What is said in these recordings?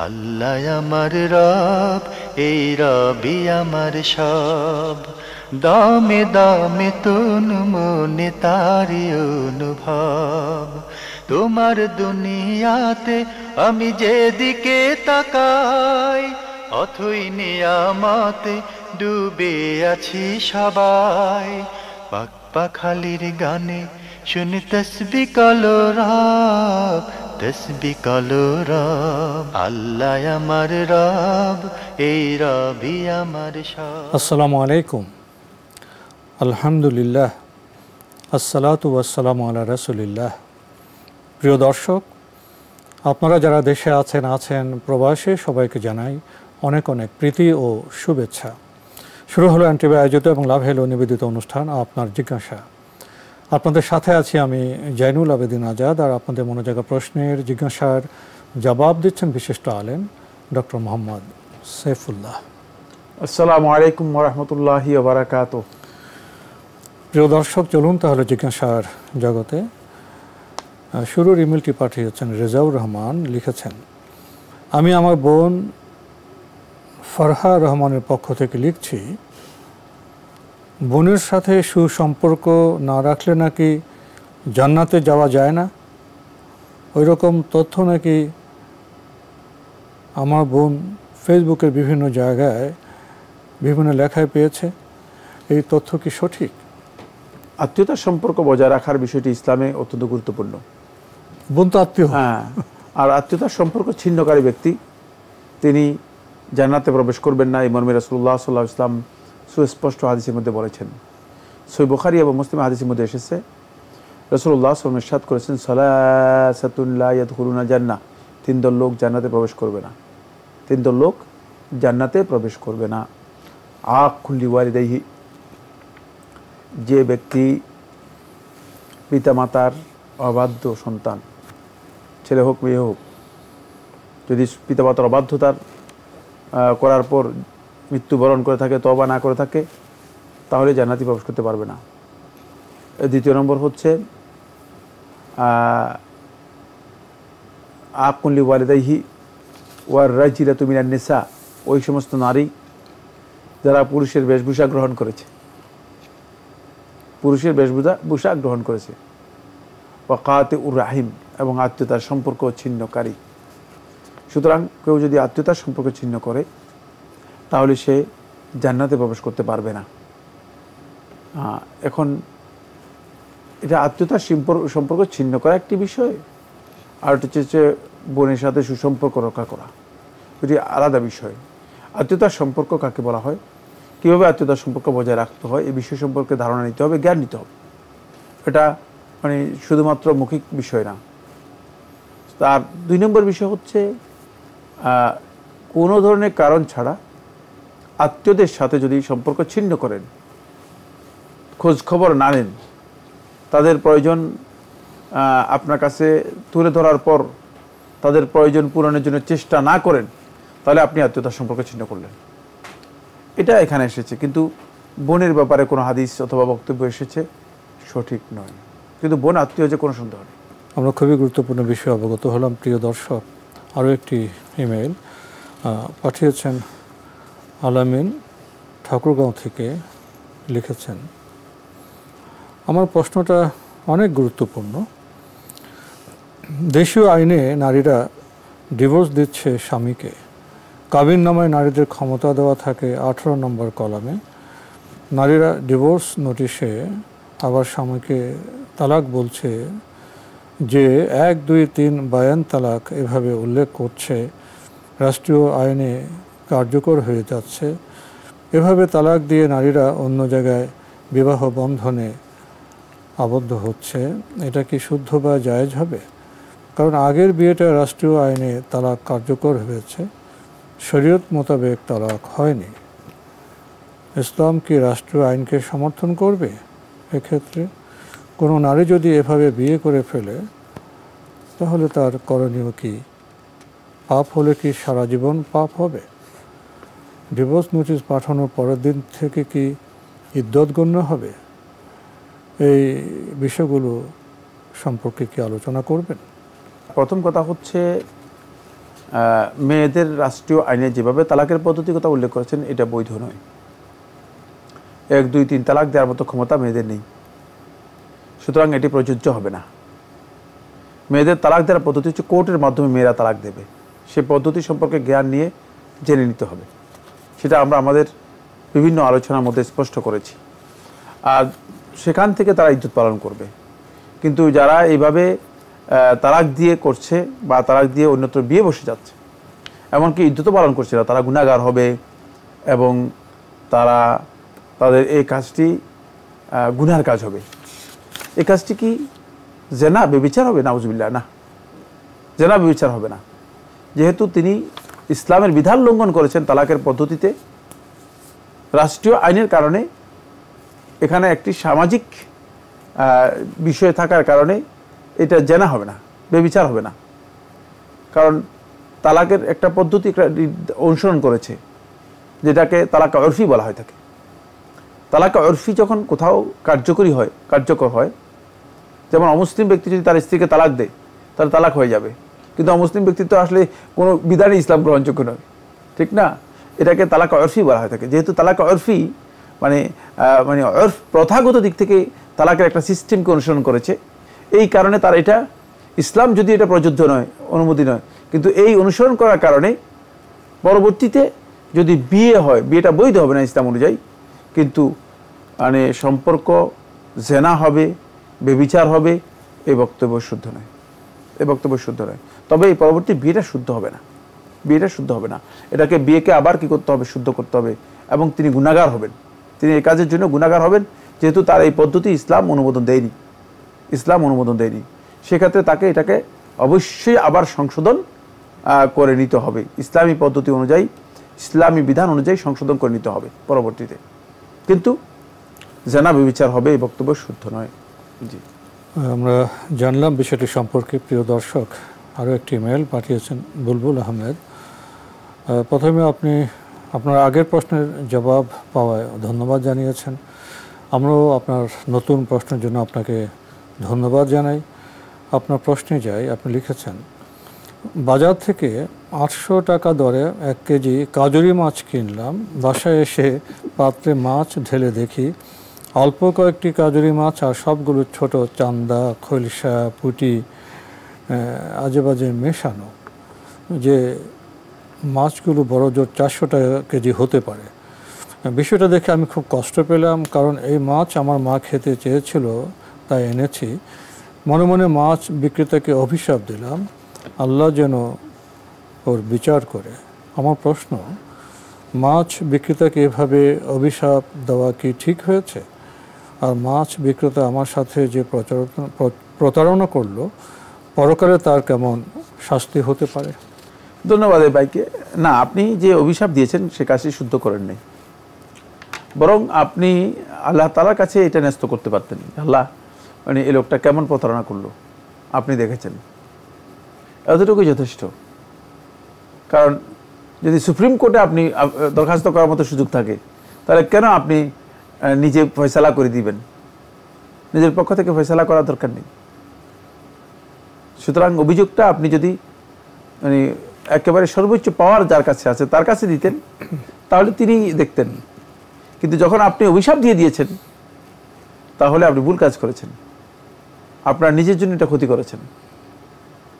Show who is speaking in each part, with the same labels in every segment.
Speaker 1: আল্লাহ আমার রব, এই রবি আমার সব, দামে দামে তন মনে তারি অনুভব। তোমার দুনিয়াতে আমি যেদিকে তাকাই, অথই নিয়ামতে ডুবে আছি সবাই। পাক পাখালির গানে শুনি তসবিহ কালো রব, তসবিহ কালো রব। আল্লাহ আমার রব, এই রবি আমার সব।
Speaker 2: আসসালামু আলাইকুম। আলহামদুলিল্লাহ, আসসালাতু ওয়াসসালামু আলা রাসূলিল্লাহ। প্রিয় দর্শক, আপনারা যারা দেশে আছেন প্রবাসে, সবাইকে জানাই অনেক অনেক প্রীতি ও শুভেচ্ছা। শুরু হলো এনটিভি আয়োজিত এবং লাভ হেলো নিবেদিত অনুষ্ঠান আপনার জিজ্ঞাসা। আপনাদের সাথে আছি আমি জাইনুল আবেদিন আজাদ, আর আপনাদের মনে জাগা প্রশ্নের জিজ্ঞাসার জবাব দিচ্ছেন বিশিষ্ট আলেম ডক্টর মোহাম্মদ সাইফুল্লাহ।
Speaker 3: আসসালামু আলাইকুম ওয়া রাহমাতুল্লাহি ওয়া বারাকাতুহু।
Speaker 2: প্রিয় দর্শক, চলুন তাহলে জিজ্ঞাসার জগতে। শুরুর ইমেলটি পাঠিয়েছেন রেজাউর রহমান। লিখেছেন, আমি আমার বোন ফরহা রহমানের পক্ষ থেকে লিখছি, বোনের সাথে সুসম্পর্ক না রাখলে নাকি জান্নাতে যাওয়া যায় না। ওই রকম তথ্য নাকি আমার বোন ফেসবুকের বিভিন্ন জায়গায় বিভিন্ন লেখায় পেয়েছে। এই তথ্য কি সঠিক?
Speaker 3: আত্মীয়তার সম্পর্ক বজায় রাখার বিষয়টি ইসলামে অত্যন্ত গুরুত্বপূর্ণ।
Speaker 2: বোন তো আত্মীয়।
Speaker 3: হ্যাঁ, আর আত্মীয়তার সম্পর্ক ছিন্নকারী ব্যক্তি তিনি জান্নাতে প্রবেশ করবেন না। এই মর্মে রাসূলুল্লাহ সাল্লাল্লাহু আলাইহি ওয়াসাল্লাম সুস্পষ্ট হাদিসের মধ্যে বলেছেন। সহিহ বুখারী এবং মুসলিম হাদিসের মধ্যে এসেছে, রাসূলুল্লাহ সাল্লাল্লাহু আলাইহি ওয়াসাল্লাম ইরশাদ করেছেন, সালাসাতুন লা ইয়াদখুলুনা জান্নাহ, তিন দল লোক জান্নাতে প্রবেশ করবে না। তিন দল লোক জান্নাতে প্রবেশ করবে না। আকুল লিওয়ালিদাইহি, যে ব্যক্তি পিতামাতার অবাধ্য সন্তান, ছেলে হোক মেয়ে হোক, যদি পিতামাতার অবাধ্যতার করার পর মৃত্যুবরণ করে থাকে, তওবা না করে থাকে, তাহলে জান্নাতে প্রবেশ করতে পারবে না। দ্বিতীয় নম্বর হচ্ছে আকুল লিওয়ালিদাইহি ওয়ার রাজিলাতু মিনান নিসা, ওই সমস্ত নারী যারা পুরুষের বেশভূষা গ্রহণ করেছে, পুরুষের বেশভূষা গ্রহণ করেছে। ওয়াকাতিউর রাহিম, এবং আত্মীয়তার সম্পর্ক ছিন্নকারী। সুতরাং কেউ যদি আত্মীয়তার সম্পর্ক ছিন্ন করে, তাহলে সে জান্নাতে প্রবেশ করতে পারবে না। এখন এটা আত্মীয়তার সম্পর্ক ছিন্ন করা একটি বিষয়, আর এটা হচ্ছে বোনের সাথে সুসম্পর্ক রক্ষা করা, এটি আলাদা বিষয়। আত্মীয়তার সম্পর্ক কাকে বলা হয়, কীভাবে আত্মীয়তার সম্পর্ক বজায় রাখতে হয়, এই বিষয় সম্পর্কে ধারণা নিতে হবে, জ্ঞান নিতে হবে। এটা মানে শুধুমাত্র মৌখিক বিষয় না। তার দুই নম্বর বিষয় হচ্ছে কোনো ধরনের কারণ ছাড়া আত্মীয়দের সাথে যদি সম্পর্ক ছিন্ন করেন, খোঁজ খবর না নেন, তাদের প্রয়োজন আপনার কাছে তুলে ধরার পর তাদের প্রয়োজন পূরণের জন্য চেষ্টা না করেন, তাহলে আপনি আত্মীয়তার সম্পর্ক ছিন্ন করলেন। এটা এখানে এসেছে, কিন্তু বোনের ব্যাপারে কোনো হাদিস অথবা বক্তব্য এসেছে সঠিক নয়, কিন্তু বোন আত্মীয় যে কোনো সন্দেহ নেই।
Speaker 2: আমরা খুবই গুরুত্বপূর্ণ বিষয়ে অবগত হলাম। প্রিয় দর্শক, আরও একটি ইমেল পাঠিয়েছেন আলামিন ঠাকুরগাঁও থেকে। লিখেছেন, আমার প্রশ্নটা অনেক গুরুত্বপূর্ণ। দেশীয় আইনে নারীরা ডিভোর্স দিচ্ছে স্বামীকে। কাবিন নামায় নারীদের ক্ষমতা দেওয়া থাকে 18 নম্বর কলামে। নারীরা ডিভোর্স নোটিশে আবার স্বামীকে তালাক বলছে যে 1, 2, 3 বায়ান তালাক এভাবে উল্লেখ করছে, রাষ্ট্রীয় আইনে কার্যকর হয়ে যাচ্ছে। এভাবে তালাক দিয়ে নারীরা অন্য জায়গায় বিবাহ বন্ধনে আবদ্ধ হচ্ছে। এটা কি শুদ্ধ বা জায়েজ হবে? কারণ আগের বিয়েটা রাষ্ট্রীয় আইনে তালাক কার্যকর হয়েছে, শরীয়ত মোতাবেক তালাক হয়নি। ইসলাম কি রাষ্ট্রীয় আইনকে সমর্থন করবে? এক্ষেত্রে কোনো নারী যদি এভাবে বিয়ে করে ফেলে, তাহলে তার করণীয় কি? পাপ হলে কি সারা জীবন পাপ হবে? ডিভোর্স নোটিশ পাঠানোর পরের দিন থেকে কি ইদ্যত গণ্য হবে? এই বিষয়গুলো সম্পর্কে কি আলোচনা করবেন?
Speaker 3: প্রথম কথা হচ্ছে মেয়েদের রাষ্ট্রীয় আইনে যেভাবে তালাকের পদ্ধতির কথা উল্লেখ করেছেন এটা বৈধ নয়। 1, 2, 3 তালাক দেওয়ার মতো ক্ষমতা মেয়েদের নেই, সুতরাং এটি প্রযোজ্য হবে না। মেয়েদের তালাক দেওয়ার পদ্ধতি হচ্ছে কোর্টের মাধ্যমে মেয়েরা তালাক দেবে, সে পদ্ধতি সম্পর্কে জ্ঞান নিয়ে জেনে নিতে হবে। সেটা আমরা আমাদের বিভিন্ন আলোচনার মধ্যে স্পষ্ট করেছি। আর সেখান থেকে তারা ইদ্যত পালন করবে। কিন্তু যারা এইভাবে তালাক দিয়ে করছে বা তালাক দিয়ে অন্যত্র বিয়ে বসে যাচ্ছে, এমনকি ইদ্যত পালন করছে না, তারা গুনাহগার হবে এবং তাদের এই কাজটি গুনার কাজ হবে। এই কাজটি কি জেনা ব্যভিচার হবে? নাউজুবিল্লাহ, না, জেনা ব্যভিচার হবে না। যেহেতু তিনি ইসলামের বিধান লঙ্ঘন করেছেন তালাকের পদ্ধতিতে, রাষ্ট্রীয় আইনের কারণে, এখানে একটি সামাজিক বিষয় থাকার কারণে এটা জেনা হবে না, ব্যভিচার হবে না। কারণ তালাকের একটা পদ্ধতি অনুসরণ করেছে, যেটাকে তালাক উরফি বলা হয় থাকে। তালাক উরফি যখন কোথাও কার্যকর হয়, যেমন অমুসলিম ব্যক্তি যদি তার স্ত্রীকে তালাক দেয় তাহলে তালাক হয়ে যাবে, কিন্তু অমুসলিম ব্যক্তি তো আসলে কোনো বিধানই ইসলাম গ্রহণযোগ্য নয়, ঠিক না? এটাকে তালাক উরফি বলা হয় থাকে। যেহেতু তালাক উরফি মানে উরফ প্রথাগত দিক থেকে তালাকের একটা সিস্টেমকে অনুসরণ করেছে, এই কারণে তার এটা ইসলাম যদি এটা প্রযোজ্য নয়, অনুমতি নয়, কিন্তু এই অনুসরণ করার কারণে পরবর্তীতে যদি বিয়ে হয়, বিয়েটা বৈধ হবে না ইসলাম অনুযায়ী, কিন্তু মানে সম্পর্ক জেনা হবে, ব্যভিচার হবে, এই বক্তব্য শুদ্ধ নয়, এই বক্তব্য শুদ্ধ নয়। তবে এই পরবর্তী বিয়েটা শুদ্ধ হবে না, বিয়েটা শুদ্ধ হবে না। এটাকে বিয়েকে আবার কি করতে হবে? শুদ্ধ করতে হবে, এবং তিনি গুনাহগার হবেন, তিনি এই কাজের জন্য গুনাহগার হবেন, যেহেতু তার এই পদ্ধতি ইসলাম অনুমোদন দেয়নি, ইসলাম অনুমোদন দেয়নি। সেক্ষেত্রে তাকে এটাকে অবশ্যই আবার সংশোধন করে নিতে হবে, ইসলামী পদ্ধতি অনুযায়ী, ইসলামী বিধান অনুযায়ী সংশোধন করে নিতে হবে পরবর্তীতে, কিন্তু জেনা ব্যভিচার হবে, এই বক্তব্য শুদ্ধ নয়। জি,
Speaker 2: আমরা জানলাম বিষয়টি সম্পর্কে। প্রিয় দর্শক, আরও একটি ইমেল পাঠিয়েছেন বুলবুল আহমেদ। প্রথমে আপনি আপনার আগের প্রশ্নের জবাব পাওয়ায় ধন্যবাদ জানিয়েছেন। আমরাও আপনার নতুন প্রশ্নের জন্য আপনাকে ধন্যবাদ জানাই। আপনার প্রশ্নে যাই। আপনি লিখেছেন, বাজার থেকে 800 টাকা দরে 1 কেজি কাজুরি মাছ কিনলাম। বাসায় এসে পাত্রে মাছ ঢেলে দেখি অল্প কয়েকটি কাজুরি মাছ আর সবগুলো ছোট চান্দা, খৈলসা, পুঁটি আজে বাজে মেশানো, যে মাছগুলো বড় জোর 400 টাকা কেজি হতে পারে। বিষয়টা দেখে আমি খুব কষ্ট পেলাম, কারণ এই মাছ আমার মা খেতে চেয়েছিল, তাই এনেছি। মনে মনে মাছ বিক্রেতাকে অভিশাপ দিলাম, আল্লাহ যেন ওর বিচার করে। আমার প্রশ্ন, মাছ বিক্রেতাকে এভাবে অভিশাপ দেওয়া কি ঠিক হয়েছে? আর মাছ বিক্রেতা আমার সাথে যে প্রতারণা করলো, পরকালে তার কেমন শাস্তি হতে পারে?
Speaker 3: ধন্যবাদ এই ভাইকে। না, আপনি যে অভিশাপ দিয়েছেন সে কাজটি শুদ্ধ করেন নাই, বরং আপনি আল্লাহ তাআলার কাছে এটা ন্যস্ত করতে পারতেন। আল্লাহ, মানে এই লোকটা কেমন প্রতারণা করলো, আপনি দেখেছেন, এতটুকুই যথেষ্ট। কারণ যদি সুপ্রিম কোর্টে আপনি দরখাস্ত করার মতো সুযোগ থাকে, তাহলে কেন আপনি নিজে ফয়সালা করে দিবেন? নিজের পক্ষ থেকে ফয়সালা করার দরকার নেই। সুতরাং অভিযোগটা আপনি যদি মানে একেবারে সর্বোচ্চ পাওয়ার যার কাছে আছে তার কাছে দিতেন, তাহলে তিনি দেখতেন। কিন্তু যখন আপনি অভিশাপ দিয়ে দিয়েছেন, তাহলে আপনি ভুল কাজ করেছেন, আপনার নিজের জন্য এটা ক্ষতি করেছেন।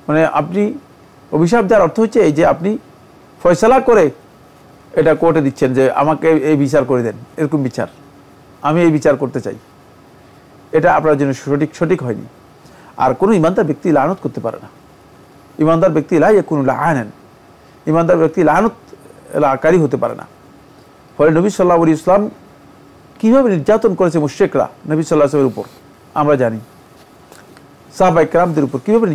Speaker 3: মানে আপনি অভিশাপ দেওয়ার অর্থ হচ্ছে এই যে আপনি ফয়সালা করে এটা কোর্টে দিচ্ছেন যে আমাকে এই বিচার করে দেন, এরকম বিচার, আমি এই বিচার করতে চাই। এটা আপনার জন্য সঠিক হয়নি। আর কোনো ইমানদার ব্যক্তি লানত করতে পারে না। ইমানদার ব্যক্তি লা ইয়াকুনু লাআনান, ইমানদার ব্যক্তি লানতকারী হতে পারে না। ফলে নবী সাল্লাল্লাহু আলাইহি ওয়াসাল্লাম কীভাবে নির্যাতন করেছে মুশরিকরা নবী সাল্লাল্লাহু আলাইহি ওয়াসাল্লামের উপর আমরা জানি। সাহাবায়ে কেরামদের উপর কীভাবে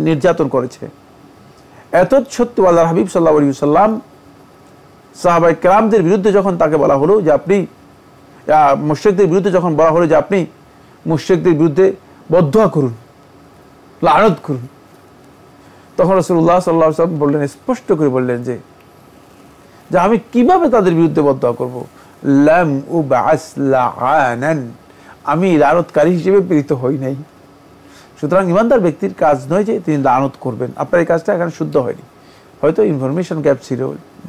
Speaker 3: নির্যাতন করেছে। এত সত্য আল্লাহর হাবিব সাল্লাল্লাহু আলাইহি ওয়াসাল্লাম সাহাবায়ে কেরামদের বিরুদ্ধে যখন তাকে বলা হলো যে আপনি মুশরিকদের বিরুদ্ধে যখন বলা হলো যে আপনি মুশরিকদের বিরুদ্ধে বদদুয়া করুন, লানত করুন, তখন রাসূলুল্লাহ সাল্লাল্লাহু আলাইহি ওয়াসাল্লাম বললেন, স্পষ্ট করে বললেন যে আমি কিভাবে তাদের বিরুদ্ধে বদদুয়া করব? লাম উবআস লাআনান, আমি লানতকারী হিসেবে প্রেরিত হই নাই। সুতরাং ইমানদার ব্যক্তির কাজ নয় যে তিনি লানত করবেন। আপনার এই কাজটা এখানে শুদ্ধ হয়নি। হয়তো ইনফরমেশন গ্যাপ ছিল,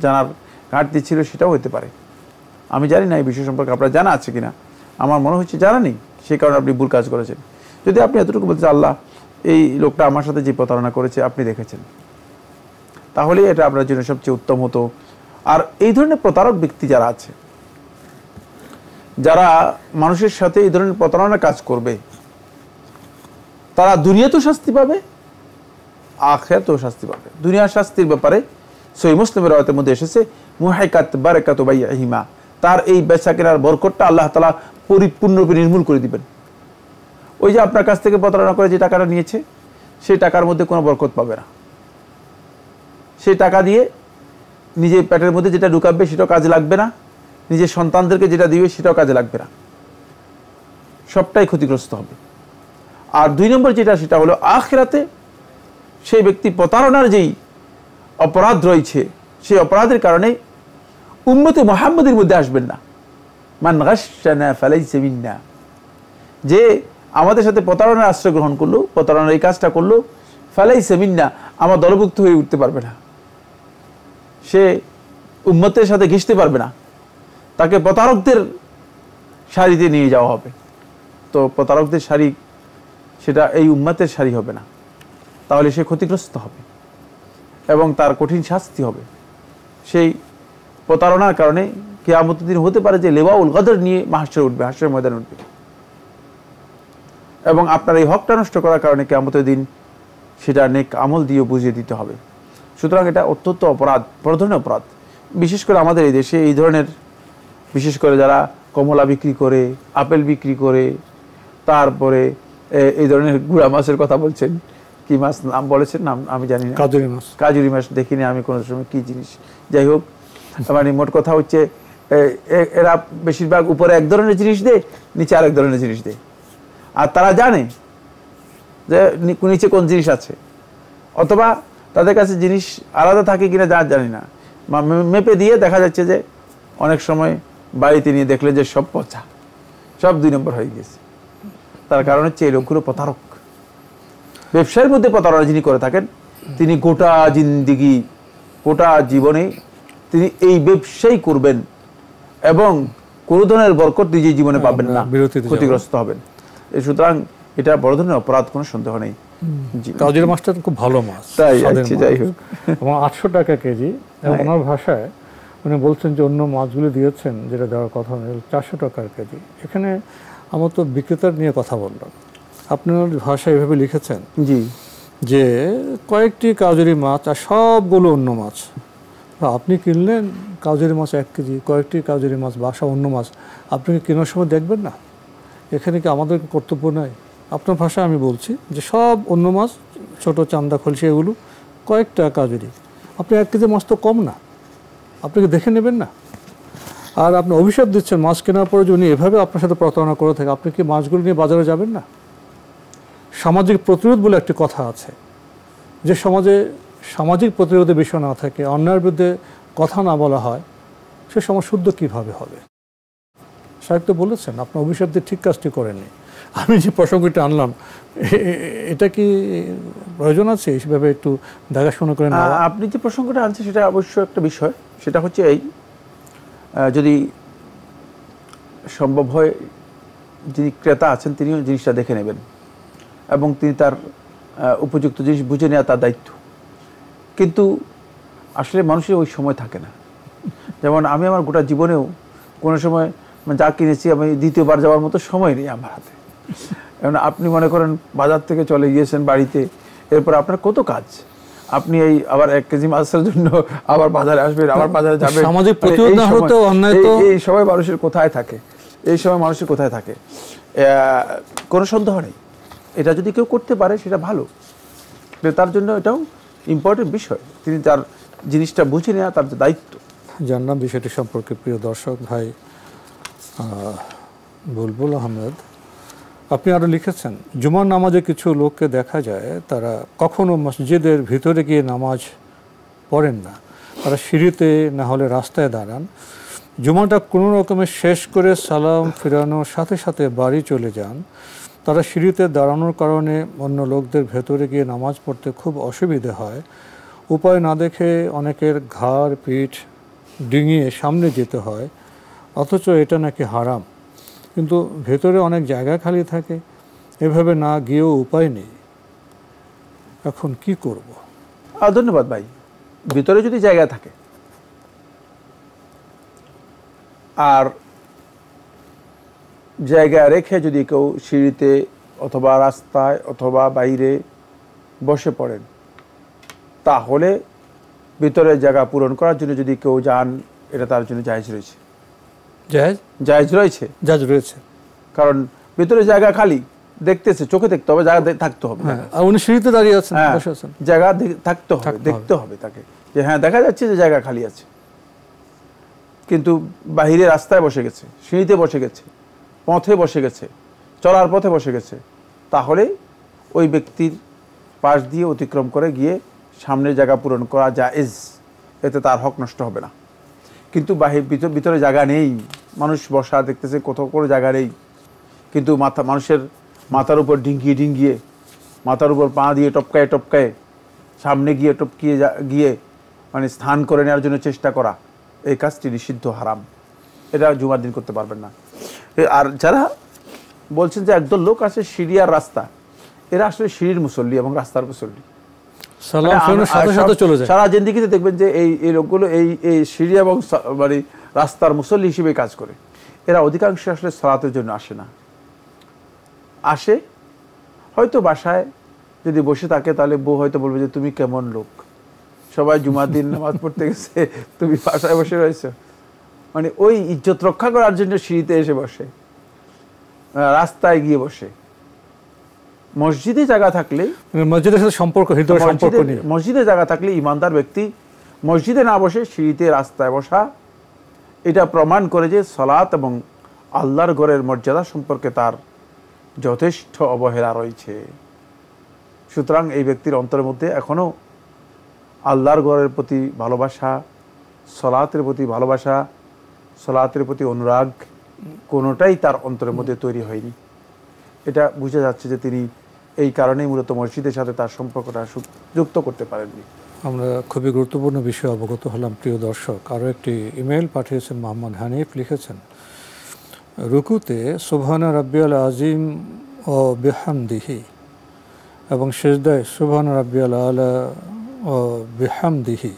Speaker 3: জানার ঘাটতি ছিল, সেটাও হতে পারে। আমি জানি না এই বিষয় সম্পর্কে আপনার জানা আছে কিনা, আমার মনে হচ্ছে জানা নেই, সেই কারণে আপনি ভুল কাজ করেছেন। যদি আপনি এতটুকু বলতে আল্লাহ এই লোকটা আমার সাথে যে প্রতারণা করেছে আপনি দেখেছেন, তাহলে এটা আপনার জন্য সবচেয়ে উত্তম হতো। আর এই ধরনের প্রতারক ব্যক্তি যারা আছে, যারা মানুষের সাথে এই ধরনের প্রতারণার কাজ করবে, তারা দুনিয়াতেও শাস্তি পাবে, আখিরাতেও শাস্তি পাবে। দুনিয়ার শাস্তির ব্যাপারে সহিহ মুসলিমের রাওয়াতের মধ্যে এসেছে, মুহাইকাত বারাকাতু বাইহিমা, তার এই বেচা কেনার বরকতটা আল্লাহ তাআলা পরিপূর্ণরূপে নির্মূল করে দিবেন। ওই যে আপনার কাছ থেকে প্রতারণা করে যে টাকাটা নিয়েছে, সেই টাকার মধ্যে কোনো বরকত পাবে না। সেই টাকা দিয়ে নিজের পেটের মধ্যে যেটা ঢুকাবে সেটাও কাজে লাগবে না, নিজের সন্তানদেরকে যেটা দিবে সেটাও কাজে লাগবে না, সবটাই ক্ষতিগ্রস্ত হবে। আর 2 নম্বর যেটা, সেটা হলো আখিরাতে সেই ব্যক্তি প্রতারণার যেই অপরাধ রয়েছে, সেই অপরাধের কারণে উম্মতে মুহাম্মদের মধ্যে আসবেন না। মান গাশশানা ফালাইসা মিন্না, যে আমাদের সাথে প্রতারণার আশ্রয় গ্রহণ করলো, প্রতারণার এই কাজটা করলো, ফালাইসা মিন্না, আমার দলভুক্ত হয়ে উঠতে পারবে না, সে উম্মতের সাথে ঘিসতে পারবে না, তাকে প্রতারকদের সারিতে নিয়ে যাওয়া হবে। তো প্রতারকদের সারি সেটা এই উম্মতের সারি হবে না, তাহলে সে ক্ষতিগ্রস্ত হবে এবং তার কঠিন শাস্তি হবে। সেই প্রতারণার কারণে কিয়ামতের দিন হতে পারে যে লিওয়াউল গদর নিয়ে মাহশরে উঠবে, হাশরের ময়দানে উঠবে, এবং আপনার এই হকটা নষ্ট করার কারণে কিয়ামতের দিন সেটা নেক আমল দিয়ে বুঝিয়ে দিতে হবে। সুতরাং এটা অত্যন্ত অপরাধ, বড় ধরনের অপরাধ। বিশেষ করে আমাদের এই দেশে এই ধরনের, বিশেষ করে যারা কমলা বিক্রি করে, আপেল বিক্রি করে, তারপরে এই ধরনের গুড়া মাছের কথা বলছেন, কি মাছ নাম বলেছেন নাম আমি জানি না,
Speaker 2: কাজুরি মাছ,
Speaker 3: কাজুরি মাছ দেখিনি আমি কোনো সময়, কি জিনিস, যাই হোক, মানে মোট কথা হচ্ছে এরা বেশিরভাগ উপরে এক ধরনের জিনিস দেয়, নিচে আরেক ধরনের জিনিস দেয়, আর তারা জানে যে নিচে কোন জিনিস আছে, অথবা তাদের কাছে জিনিস আলাদা থাকে কিনা জানি না, মেপে দিয়ে দেখা যাচ্ছে যে অনেক সময় বাড়িতে নিয়ে দেখলে যে সব পচা, সব 2 নম্বর হয়ে গেছে। তার কারণ হচ্ছে এই লোকগুলো প্রতারক। ব্যবসায়ের মধ্যে প্রতারণা যিনি করে থাকেন, তিনি গোটা জিন্দিগি, গোটা জীবনে তিনি এই ব্যবসাই করবেন এবং কোনো ধরনের বরকত নিজের জীবনে পাবেন না, ক্ষতিগ্রস্ত হবেন। সুতরাং এটা বড় ধরনের অপরাধ, কোনো সন্দেহ নেই।
Speaker 2: কাজুরি মাছটা খুব ভালো মাছ,
Speaker 3: যাই হোক,
Speaker 2: এবং 800 টাকা কেজি। ওনার ভাষায় উনি বলছেন যে অন্য মাছগুলো দিয়েছেন যেটা দেওয়ার কথা নয়, 400 টাকার কেজি। এখানে আমার তো বিক্রেতার নিয়ে কথা বললাম, আপনার ভাষায় এভাবে লিখেছেন
Speaker 3: জি,
Speaker 2: যে কয়েকটি কাজুরি মাছ আর সবগুলো অন্য মাছ। আপনি কিনলেন কাজুরি মাছ 1 কেজি, কয়েকটি কাজুরি মাছ বাসা অন্য মাছ, আপনি কি কেনার সময় দেখবেন না? এখানে কি আমাদের কর্তব্য নয়? আপনার ভাষায় আমি বলছি যে সব অন্য মাছ, ছোট চান্দা, খলসি, এগুলো কয়েকটা কাজুরি, আপনি 1 কেজি মাছ তো কম না, আপনি কি দেখে নেবেন না? আর আপনি অভিশাপ দিচ্ছেন মাছ কেনার পরে যে উনি এভাবে আপনার সাথে প্রতারণা করে থাকে, আপনি কি মাছগুলো নিয়ে বাজারে যাবেন না? সামাজিক প্রতিরোধ বলে একটি কথা আছে, যে সমাজে সামাজিক প্রতিরোধের বিষয় না থাকে, অন্যায়ের বিরুদ্ধে কথা না বলা হয়, সে সমাজ শুদ্ধ কীভাবে হবে? সাহেব তো বলেছেন আপনার অভিশাপ দিয়ে ঠিক কাজটি করেননি। আমি যে প্রসঙ্গটা আনলাম, এটা কি প্রয়োজন আছে এইভাবে একটু দেখাশোনা করে নেওয়া?
Speaker 3: আপনি যে প্রসঙ্গটা আনছেন সেটা অবশ্যই একটা বিষয়। সেটা হচ্ছে এই, যদি সম্ভব হয় যিনি ক্রেতা আছেন তিনিও জিনিসটা দেখে নেবেন এবং তিনি তার উপযুক্ত জিনিস বুঝে নেওয়া তার দায়িত্ব। কিন্তু আসলে মানুষের ওই সময় থাকে না। যেমন আমি আমার গোটা জীবনেও কোনো সময় যা কিনেছি আমি দ্বিতীয়বার যাওয়ার মতো সময় নেই আমার হাতে। কারণ আপনি মনে করেন বাজার থেকে চলে গিয়েছেন বাড়িতে, এরপর আপনার কত কাজ, আপনি এই আবার 1 কেজি মাছের জন্য আবার বাজারে আসবেন, আবার বাজারে যাবেন, এই সময় মানুষের কোথায় থাকে, এই সময় মানুষের কোথায় থাকে? কোনো সন্দেহ নেই, এটা যদি কেউ করতে পারে সেটা ভালো, তার জন্য এটাও ইম্পর্টেন্ট বিষয়। তিনি তার জিনিসটা বুঝে নেওয়া তার দায়িত্ব।
Speaker 2: জানলাম বিষয়টি সম্পর্কে প্রিয় দর্শক ভাই বুলবুল আহমেদ। আপনি আরও লিখেছেন, জুমার নামাজে কিছু লোককে দেখা যায় তারা কখনো মসজিদের ভিতরে গিয়ে নামাজ পড়েন না, তারা সিঁড়িতে না হলে রাস্তায় দাঁড়ান, জুমাটা কোনো রকমে শেষ করে সালাম ফিরানোর সাথে সাথে বাড়ি চলে যান। তারা সিঁড়িতে দাঁড়ানোর কারণে অন্য লোকদের ভেতরে গিয়ে নামাজ পড়তে খুব অসুবিধে হয়। উপায় না দেখে অনেকের ঘাড় পিঠ ডিঙিয়ে সামনে যেতে হয়, অথচ এটা নাকি হারাম, কিন্তু ভেতরে অনেক জায়গা খালি থাকে, এভাবে না গিয়েও উপায় নেই, এখন কি করব?
Speaker 3: ধন্যবাদ ভাই। ভিতরে যদি জায়গা থাকে আর জায়গা রেখে যদি কেউ সিঁড়িতে অথবা রাস্তায় অথবা বাইরে বসে পড়েন, তাহলে ভিতরে জায়গা পূরণ করার জন্য যদি কেউ যান, এটা তার জন্য জায়েজ রয়েছে। জায়েজ রয়েছে, কারণ ভিতরে জায়গা খালি, দেখতেছে, চোখে দেখতে হবে, জায়গা থাকতে হবে।
Speaker 2: আর উনি সিঁড়িতে দাঁড়িয়ে আছেন,
Speaker 3: জায়গা থাকতে হবে, দেখতে হবে তাকে যে হ্যাঁ দেখা যাচ্ছে যে জায়গা খালি আছে, কিন্তু বাহিরে রাস্তায় বসে গেছে, সিঁড়িতে বসে গেছে, পথে বসে গেছে, চলার পথে বসে গেছে, তাহলে ওই ব্যক্তির পাশ দিয়ে অতিক্রম করে গিয়ে সামনের জায়গা পূরণ করা জায়েজ, এতে তার হক নষ্ট হবে না। কিন্তু ভিতরে জায়গা নেই, মানুষ বসা দেখতেছে, কোথাও কোনো জায়গা নেই, কিন্তু মানুষের মাথার উপর ডিঙ্গিয়ে মাথার উপর পা দিয়ে টপকায়ে সামনে গিয়ে টপকিয়ে গিয়ে মানে স্থান করে নেওয়ার জন্য চেষ্টা করা, এই কাজটি নিষিদ্ধ, হারাম, এটা জুমার দিন করতে পারবেন না। আর যারা বলছেন যে একদল লোক আছে সিঁড়ি আর রাস্তা, এরা আসলে সিঁড়ির মুসল্লি এবং রাস্তার মুসল্লি, সারা জিন্দেগিতে দেখবেন যে এই লোকগুলো এই সিঁড়ি এবং মানে রাস্তার মুসল্লি হিসেবে কাজ করে। এরা অধিকাংশ আসলে সালাতের জন্য আসে না, আসে হয়তো বাসায় যদি বসে থাকে, তাহলে বউ হয়তো বলবে যে তুমি কেমন লোক, সবাই জুমার দিন নামাজ পড়তে গেছে, তুমি বাসায় বসে রয়েছো। মানে ওই ইজ্জত রক্ষা করার জন্য সিঁড়িতে এসে বসে, রাস্তায় গিয়ে বসে। মসজিদে জায়গা থাকলে,
Speaker 2: মসজিদের সাথে সম্পর্ক,
Speaker 3: মসজিদে জায়গা থাকলে ইমানদার ব্যক্তি মসজিদে না বসে সিঁড়িতে রাস্তায় বসা, এটা প্রমাণ করে যে সালাত এবং আল্লাহর ঘরের মর্যাদা সম্পর্কে তার যথেষ্ট অবহেলা রয়েছে। সুতরাং এই ব্যক্তির অন্তরের মধ্যে এখনো আল্লাহর ঘরের প্রতি ভালোবাসা, সালাতের প্রতি ভালোবাসা, সালাতের প্রতি অনুরাগ কোনোটাই তার অন্তরের মধ্যে তৈরি হয়নি। এটা বোঝা যাচ্ছে যে তিনি এই কারণেই মূলত মসজিদের সাথে তার সম্পর্কটা যুক্ত করতে পারেননি।
Speaker 2: আমরা খুবই গুরুত্বপূর্ণ বিষয়ে অবগত হলাম প্রিয় দর্শক। আরও একটি ইমেইল পাঠিয়েছেন মোহাম্মদ হানিফ, লিখেছেন রুকুতে সুবহানা রাব্বিয়াল আজিম ও বিহামদিহি এবং সিজদায় সুবহানা রাব্বিয়াল আলা ও বিহামদিহি,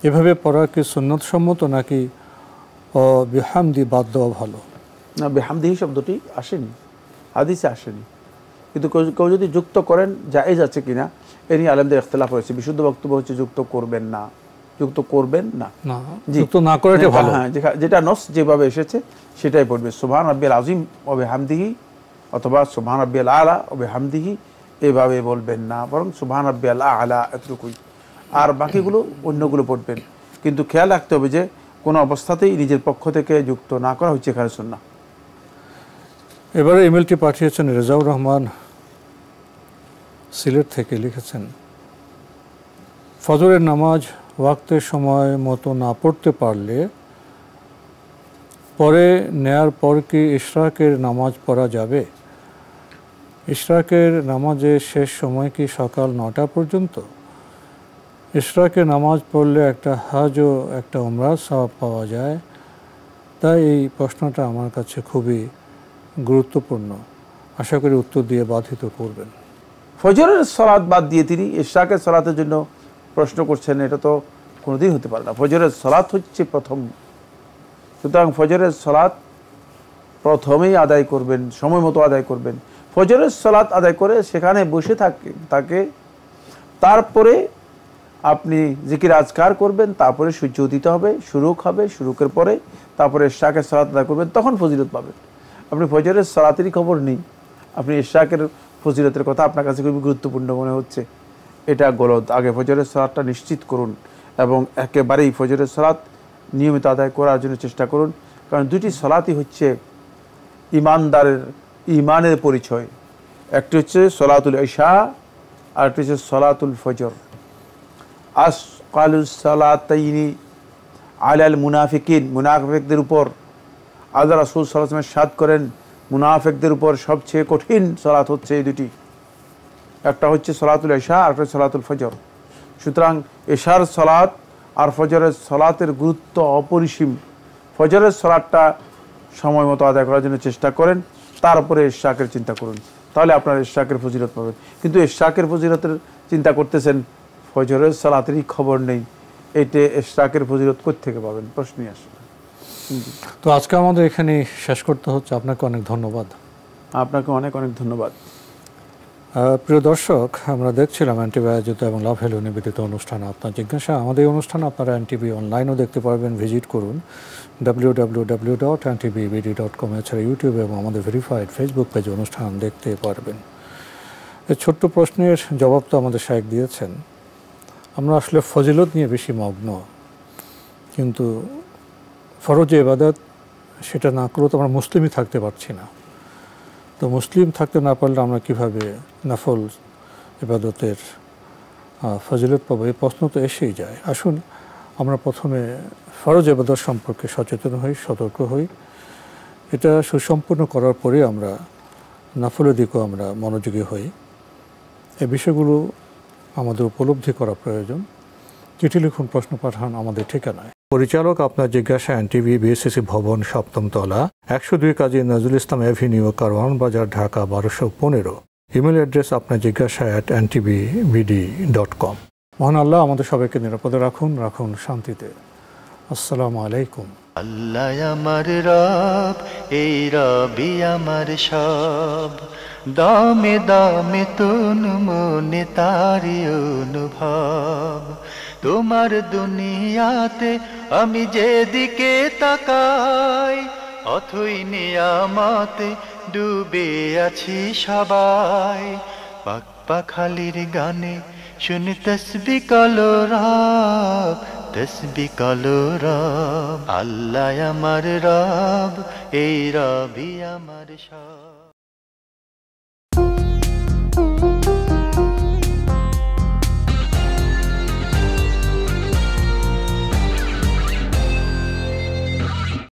Speaker 2: এভাবে পড়া কি সুন্নতসম্মত নাকি ও বিহামদি বাদ দেওয়া ভালো?
Speaker 3: না, বিহামদিহি শব্দটি আসেনি, হাদিসে আসেনি, কিন্তু কেউ যদি যুক্ত করেন জায়েজ আছে কিনা এ নিয়ে আলেমদের ইখতিলাফ রয়েছে। বিশুদ্ধ বক্তব্য হচ্ছে যুক্ত করবেন না, যুক্ত করবেন না,
Speaker 2: যুক্ত না করাটাই ভালো।
Speaker 3: হ্যাঁ, যেটা নস যেভাবে এসেছে সেটাই পড়বে, সুবহান রাব্বিয়াল আযীম ওয়া বিহামদিহি অথবা সুবহান রাব্বিয়াল আলা ওয়া বিহামদিহি, এভাবে বলবেন না, বরং সুবহান রাব্বিয়াল আলা এতটুকুই, আর বাকিগুলো অন্যগুলো পড়বেন। কিন্তু খেয়াল রাখতে হবে যে কোনো অবস্থাতেই নিজের পক্ষ থেকে যুক্ত না করা হচ্ছে এখানে সুন্নাহ।
Speaker 2: এবারে ইমেলটি পাঠিয়েছেন রেজাউর রহমান সিলেট থেকে, লিখেছেন ফজরের নামাজ ওয়াক্তের সময় মতো না পড়তে পারলে পরে নেয়ার পর কি ইশরাকের নামাজ পড়া যাবে? ইশরাকের নামাজের শেষ সময় কি সকাল 9টা পর্যন্ত? ইশরাকের নামাজ পড়লে একটা হজ ও একটা উমরার সওয়াব পাওয়া যায়, তাই এই প্রশ্নটা আমার কাছে খুবই গুরুত্বপূর্ণ, আশা করি উত্তর দিয়ে বাধিত করবেন।
Speaker 3: ফজরের সালাত বাদ দিয়ে তিনি ইশরাকের সালাতের জন্য প্রশ্ন করছেন, এটা তো কোনোদিন হতে পারে না। ফজরের সালাত হচ্ছে প্রথম, সুতরাং ফজরের সালাত প্রথমেই আদায় করবেন, সময় মতো আদায় করবেন। ফজরের সালাত আদায় করে সেখানে বসে তাকে তারপরে আপনি জিকির আজকার করবেন, তারপরে সূর্য উদিত হবে, শুরুক হবে, শুরুকের পরে তারপরে ইশরাকের সালাত আদায় করবেন, তখন ফজিলত পাবেন। আপনি ফজরের সালাতেরই খবর নেই, আপনি ইশরাকের ফজিলতের কথা আপনার কাছে খুবই গুরুত্বপূর্ণ মনে হচ্ছে, এটা গলত। আগে ফজরের সালাতটা নিশ্চিত করুন এবং একেবারেই ফজরের সালাত নিয়মিত আদায় করার জন্য চেষ্টা করুন, কারণ দুটি সালাতই হচ্ছে ইমানদারের ইমানের পরিচয়। একটি হচ্ছে সলাতুল ইশা আর একটি হচ্ছে সলাতুল ফজর। আসকালুস সালাতাইনি আলাল মুনাফিকিন, মুনাফিকদের উপর আল্লাহ রাসূল সাল্লাল্লাহু আলাইহি ওয়াসাল্লাম ইরশাদ করেন মুনাফিকদের উপর সবচেয়ে কঠিন সালাত হচ্ছে এই দুটি, একটা হচ্ছে সলাতুল ইশা আর একটা সলাতুল ফজর। সুতরাং এশার সলাত আর ফজরের সলাতের গুরুত্ব অপরিসীম। ফজরের সলাতটা সময় মতো আদায় করার জন্য চেষ্টা করেন, তারপরে ইশরাকের চিন্তা করুন, তাহলে আপনার ইশরাকের ফজিলত পাবেন। কিন্তু ইশরাকের ফজিলতের চিন্তা করতেছেন, ফজরের সালাতেরই খবর নেই, এইটা ইশরাকের ফজিলত কোত্থেকে পাবেন? প্রশ্নই আসে।
Speaker 2: তো আজকে আমাদের এখানে শেষ করতে হচ্ছে। আপনাকে অনেক ধন্যবাদ।
Speaker 3: আপনাকে অনেক অনেক ধন্যবাদ।
Speaker 2: প্রিয় দর্শক, আমরা দেখছিলাম এনটিভি আয়োজিত এবং লাভ হ্যালো নিবেদিত অনুষ্ঠান আপনার জিজ্ঞাসা। আমাদের এই অনুষ্ঠান আপনারা এনটিভি অনলাইনেও দেখতে পারবেন, ভিজিট করুন www.ntvbd.com। এছাড়া ইউটিউবে এবং আমাদের ভেরিফাইড ফেসবুক পেজে অনুষ্ঠান দেখতে পারবেন। এই ছোট্ট প্রশ্নের জবাব তো আমাদের শায়েখ দিয়েছেন। আমরা আসলে ফজিলত নিয়ে বেশি মগ্ন, কিন্তু ফরজ ইবাদত সেটা না করলেও তো আমরা মুসলিমই থাকতে পারছি না। তো মুসলিম থাকতে না পারলে আমরা কীভাবে নফল ইবাদতের ফজিলত পাবো? এই প্রশ্ন তো এসেই যায়। আসুন আমরা প্রথমে ফরজ ইবাদত সম্পর্কে সচেতন হই, সতর্ক হই। এটা সুসম্পন্ন করার পরে আমরা নফলের দিকেও আমরা মনোযোগী হই। এই বিষয়গুলো আমাদের উপলব্ধি করা প্রয়োজন। চিঠি লিখুন, প্রশ্ন পাঠান আমাদের ঠিকানায়। পরিচালক আপনার জিজ্ঞাসা, এনটিভি, বিএসসিসি ভবন, ৭ম তলা, ১০২ কাজী নজরুল ইসলাম অ্যাভিনিউ, কারওয়ান বাজার, ঢাকা ১২১৫। ইমেল অ্যাড্রেস আপনার জিজ্ঞাসা @ntvbd.com। মহান আল্লাহ আমাদের সবাইকে নিরাপদে রাখুন, রাখুন শান্তিতে। আসসালামু আলাইকুম।
Speaker 1: আল্লাহ আমার রব, এই রবি আমার সব, দামে দামে তুন মনে তারি অনুভব। তোমার দুনিয়াতে আমি যেদিকে তাকাই, অথই নিয়ামতে ডুবে আছি সবাই। পাক পাখালির গানে শুনি তসবি কলো রব, তসবি কলো রব। আল্লাহ আমার রব, এই রবি আমার সব।